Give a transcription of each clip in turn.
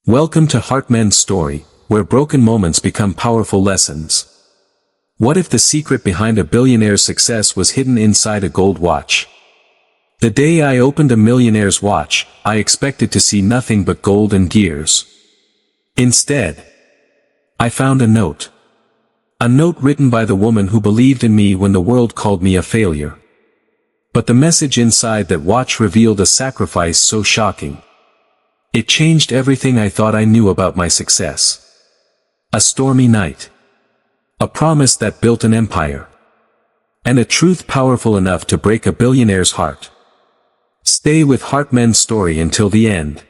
Welcome to HeartMend Story, where broken moments become powerful lessons. What if the secret behind a billionaire's success was hidden inside a gold watch? The day I opened a millionaire's watch, I expected to see nothing but gold and gears. Instead, I found a note. A note written by the woman who believed in me when the world called me a failure. But the message inside that watch revealed a sacrifice so shocking. It changed everything I thought I knew about my success. A stormy night. A promise that built an empire. And a truth powerful enough to break a billionaire's heart. Stay with HeartMend Story until the end.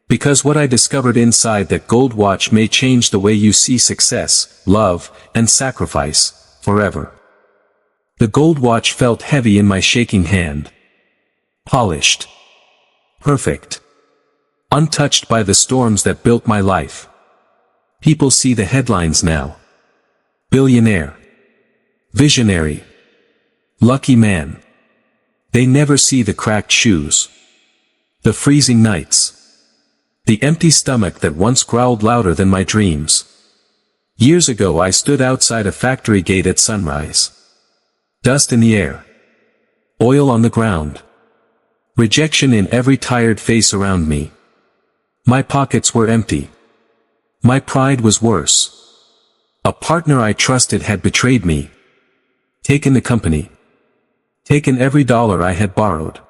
Because what I discovered inside that gold watch may change the way you see success, love, and sacrifice, forever. The gold watch felt heavy in my shaking hand. Polished. Perfect. Untouched by the storms that built my life. People see the headlines now. Billionaire. Visionary. Lucky man. They never see the cracked shoes. The freezing nights. The empty stomach that once growled louder than my dreams. Years ago I stood outside a factory gate at sunrise. Dust in the air. Oil on the ground. Rejection in every tired face around me. My pockets were empty. My pride was worse. A partner I trusted had betrayed me. Taken the company. Taken every dollar I had borrowed.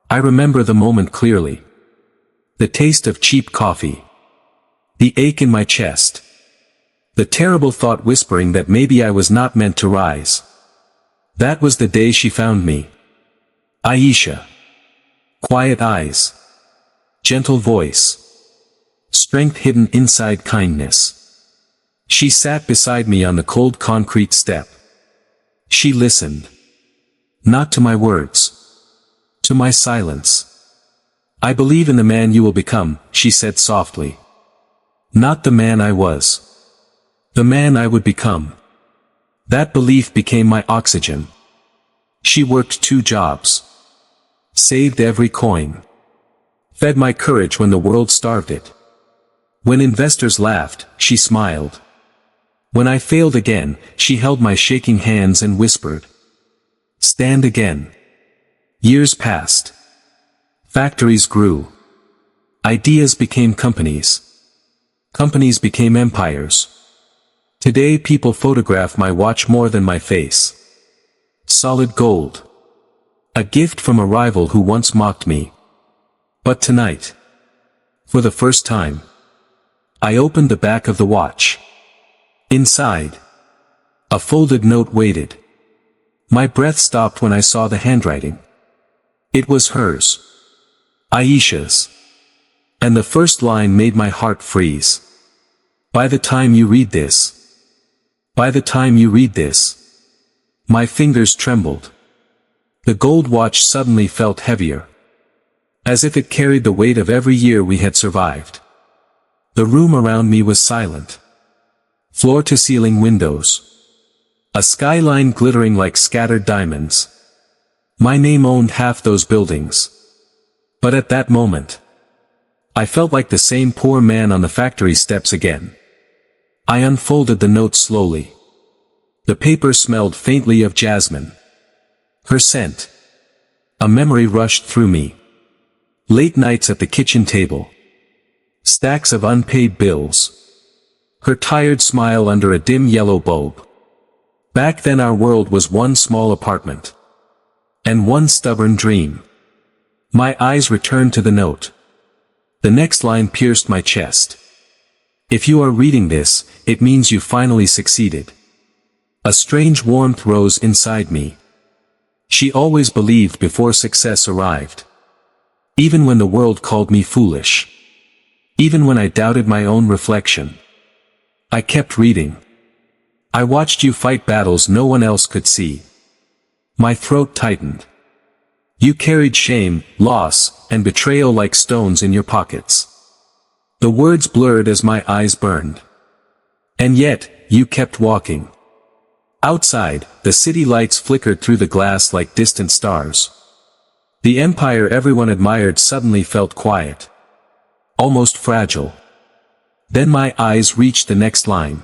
I remember the moment clearly. The taste of cheap coffee. The ache in my chest. The terrible thought whispering that maybe I was not meant to rise. That was the day she found me. Aisha. Quiet eyes. Gentle voice. Strength hidden inside kindness. She sat beside me on the cold concrete step. She listened. Not to my words. To my silence. I believe in the man you will become, she said softly. Not the man I was. The man I would become. That belief became my oxygen. She worked 2 jobs. Saved every coin. Fed my courage when the world starved it. When investors laughed, she smiled. When I failed again, she held my shaking hands and whispered. Stand again. Years passed. Factories grew. Ideas became companies. Companies became empires. Today people photograph my watch more than my face. Solid gold. A gift from a rival who once mocked me. But tonight, for the first time, I opened the back of the watch. Inside, a folded note waited. My breath stopped when I saw the handwriting. It was hers. Aisha's. And the first line made my heart freeze. By the time you read this. By the time you read this. My fingers trembled. The gold watch suddenly felt heavier. As if it carried the weight of every year we had survived. The room around me was silent. Floor-to-ceiling windows. A skyline glittering like scattered diamonds. My name owned half those buildings. But at that moment, I felt like the same poor man on the factory steps again. I unfolded the note slowly. The paper smelled faintly of jasmine. Her scent. A memory rushed through me. Late nights at the kitchen table. Stacks of unpaid bills. Her tired smile under a dim yellow bulb. Back then our world was one small apartment. And one stubborn dream. My eyes returned to the note. The next line pierced my chest. If you are reading this, it means you finally succeeded. A strange warmth rose inside me. She always believed before success arrived. Even when the world called me foolish. Even when I doubted my own reflection. I kept reading. I watched you fight battles no one else could see. My throat tightened. You carried shame, loss, and betrayal like stones in your pockets. The words blurred as my eyes burned. And yet, you kept walking. Outside, the city lights flickered through the glass like distant stars. The empire everyone admired suddenly felt quiet. almost fragile. Then my eyes reached the next line.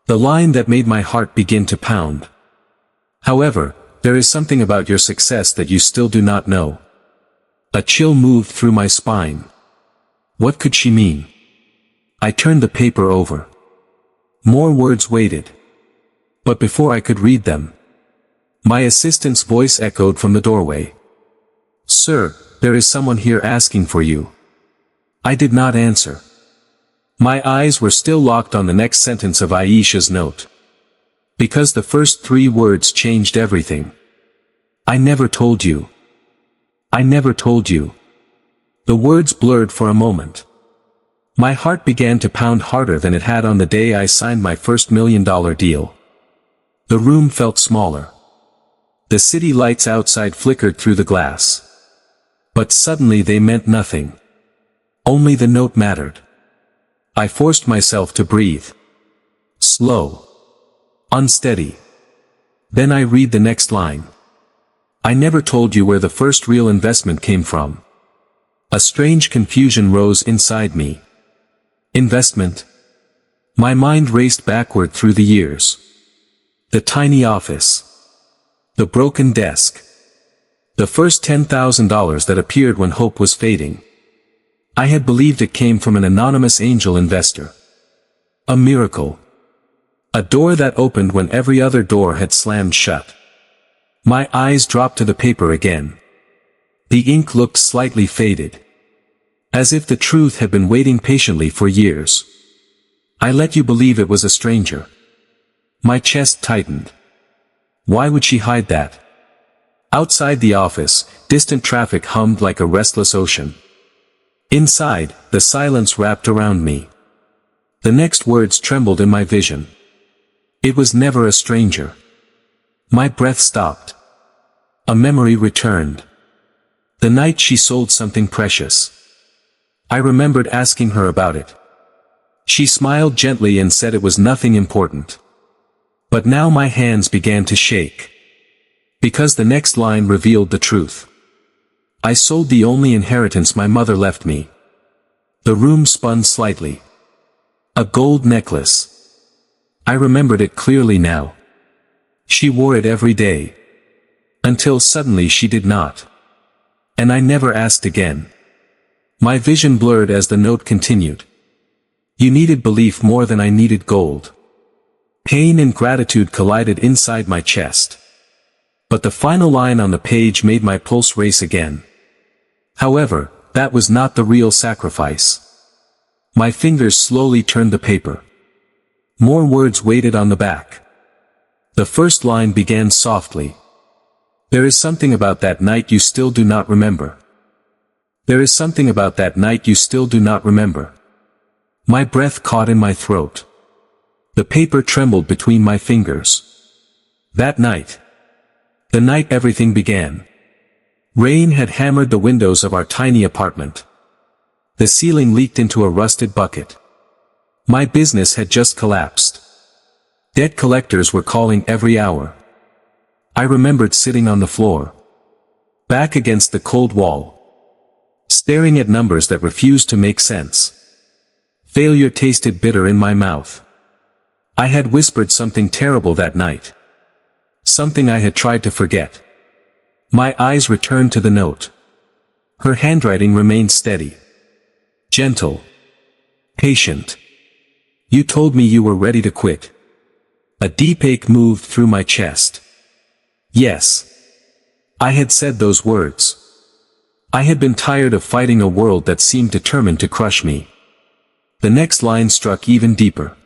The line that made my heart begin to pound. However, there is something about your success that you still do not know. A chill moved through my spine. What could she mean? I turned the paper over. More words waited. But before I could read them, my assistant's voice echoed from the doorway. "Sir, there is someone here asking for you." I did not answer. My eyes were still locked on the next sentence of Aisha's note. Because the first 3 words changed everything. I never told you. I never told you. The words blurred for a moment. My heart began to pound harder than it had on the day I signed my first $1 million deal. The room felt smaller. The city lights outside flickered through the glass. But suddenly they meant nothing. Only the note mattered. I forced myself to breathe. Slow. Unsteady. Then I read the next line. I never told you where the first real investment came from. A strange confusion rose inside me. Investment? My mind raced backward through the years. The tiny office. The broken desk. The first $10,000 that appeared when hope was fading. I had believed it came from an anonymous angel investor. A miracle. A door that opened when every other door had slammed shut. My eyes dropped to the paper again. The ink looked slightly faded. As if the truth had been waiting patiently for years. I let you believe it was a stranger. My chest tightened. Why would she hide that? Outside the office, distant traffic hummed like a restless ocean. Inside, the silence wrapped around me. The next words trembled in my vision. It was never a stranger. My breath stopped. A memory returned. The night she sold something precious. I remembered asking her about it. She smiled gently and said it was nothing important. But now my hands began to shake. Because the next line revealed the truth. I sold the only inheritance my mother left me. The room spun slightly. A gold necklace. I remembered it clearly now. She wore it every day. Until suddenly she did not. And I never asked again. My vision blurred as the note continued. You needed belief more than I needed gold. Pain and gratitude collided inside my chest. But the final line on the page made my pulse race again. However, that was not the real sacrifice. My fingers slowly turned the paper. More words waited on the back. The first line began softly. There is something about that night you still do not remember. There is something about that night you still do not remember. My breath caught in my throat. The paper trembled between my fingers. That night. The night everything began. Rain had hammered the windows of our tiny apartment. The ceiling leaked into a rusted bucket. My business had just collapsed. Debt collectors were calling every hour. I remembered sitting on the floor. Back against the cold wall. Staring at numbers that refused to make sense. Failure tasted bitter in my mouth. I had whispered something terrible that night. Something I had tried to forget. My eyes returned to the note. Her handwriting remained steady. Gentle. Patient. You told me you were ready to quit. A deep ache moved through my chest. Yes. I had said those words. I had been tired of fighting a world that seemed determined to crush me. The next line struck even deeper.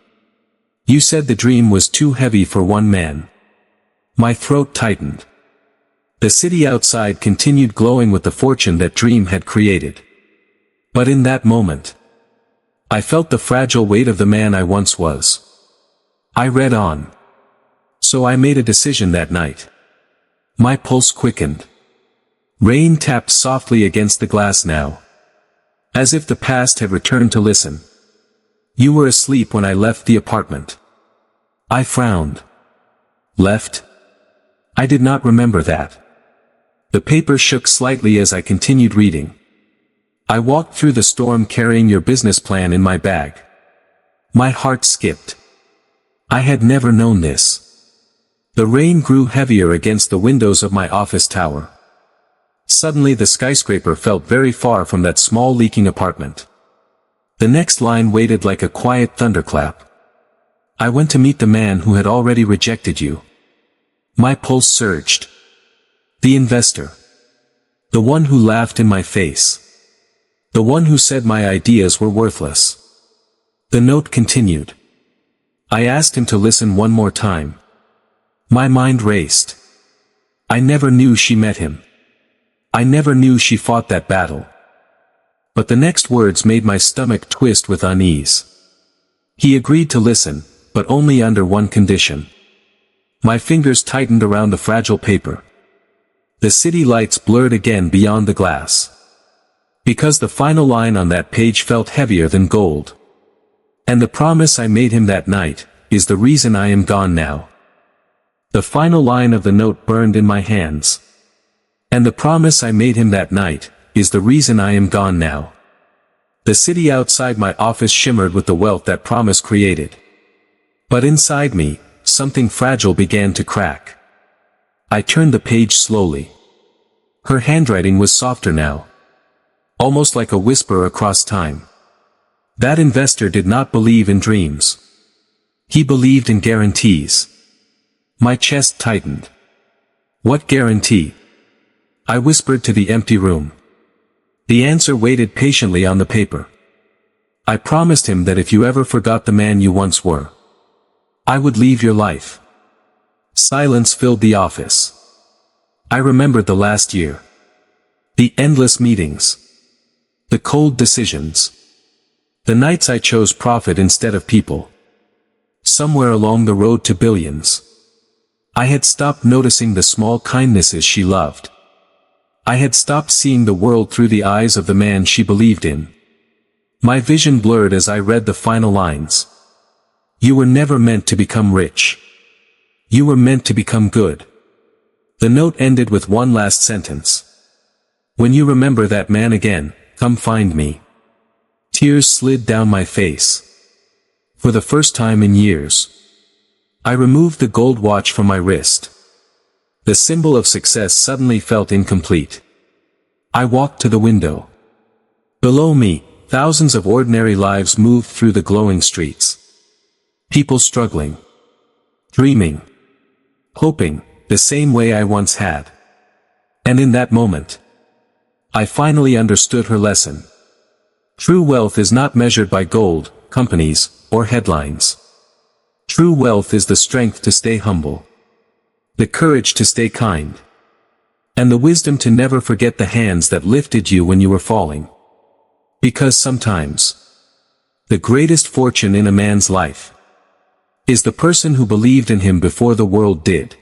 You said the dream was too heavy for one man. My throat tightened. The city outside continued glowing with the fortune that dream had created. But in that moment, I felt the fragile weight of the man I once was. I read on. So I made a decision that night. My pulse quickened. Rain tapped softly against the glass now. As if the past had returned to listen. You were asleep when I left the apartment. I frowned. Left? I did not remember that. The paper shook slightly as I continued reading. I walked through the storm carrying your business plan in my bag. My heart skipped. I had never known this. The rain grew heavier against the windows of my office tower. Suddenly the skyscraper felt very far from that small leaking apartment. The next line waited like a quiet thunderclap. I went to meet the man who had already rejected you. My pulse surged. The investor. The one who laughed in my face. The one who said my ideas were worthless. The note continued. I asked him to listen one more time. My mind raced. I never knew she met him. I never knew she fought that battle. But the next words made my stomach twist with unease. He agreed to listen, but only under one condition. My fingers tightened around the fragile paper. The city lights blurred again beyond the glass. Because the final line on that page felt heavier than gold. And the promise I made him that night is the reason I am gone now. The final line of the note burned in my hands. And the promise I made him that night is the reason I am gone now. The city outside my office shimmered with the wealth that promise created. But inside me, something fragile began to crack. I turned the page slowly. Her handwriting was softer now. Almost like a whisper across time. That investor did not believe in dreams. He believed in guarantees. My chest tightened. What guarantee? I whispered to the empty room. The answer waited patiently on the paper. I promised him that if you ever forgot the man you once were, I would leave your life. Silence filled the office. I remembered the last year. The endless meetings. The cold decisions. The nights I chose profit instead of people. Somewhere along the road to billions, I had stopped noticing the small kindnesses she loved. I had stopped seeing the world through the eyes of the man she believed in. My vision blurred as I read the final lines. You were never meant to become rich. You were meant to become good. The note ended with one last sentence. When you remember that man again, come find me. Tears slid down my face. For the first time in years, I removed the gold watch from my wrist. The symbol of success suddenly felt incomplete. I walked to the window. Below me, thousands of ordinary lives moved through the glowing streets. People struggling. Dreaming. Hoping, the same way I once had. And in that moment, I finally understood her lesson. True wealth is not measured by gold, companies, or headlines. True wealth is the strength to stay humble. The courage to stay kind. And the wisdom to never forget the hands that lifted you when you were falling. Because sometimes, the greatest fortune in a man's life is the person who believed in him before the world did.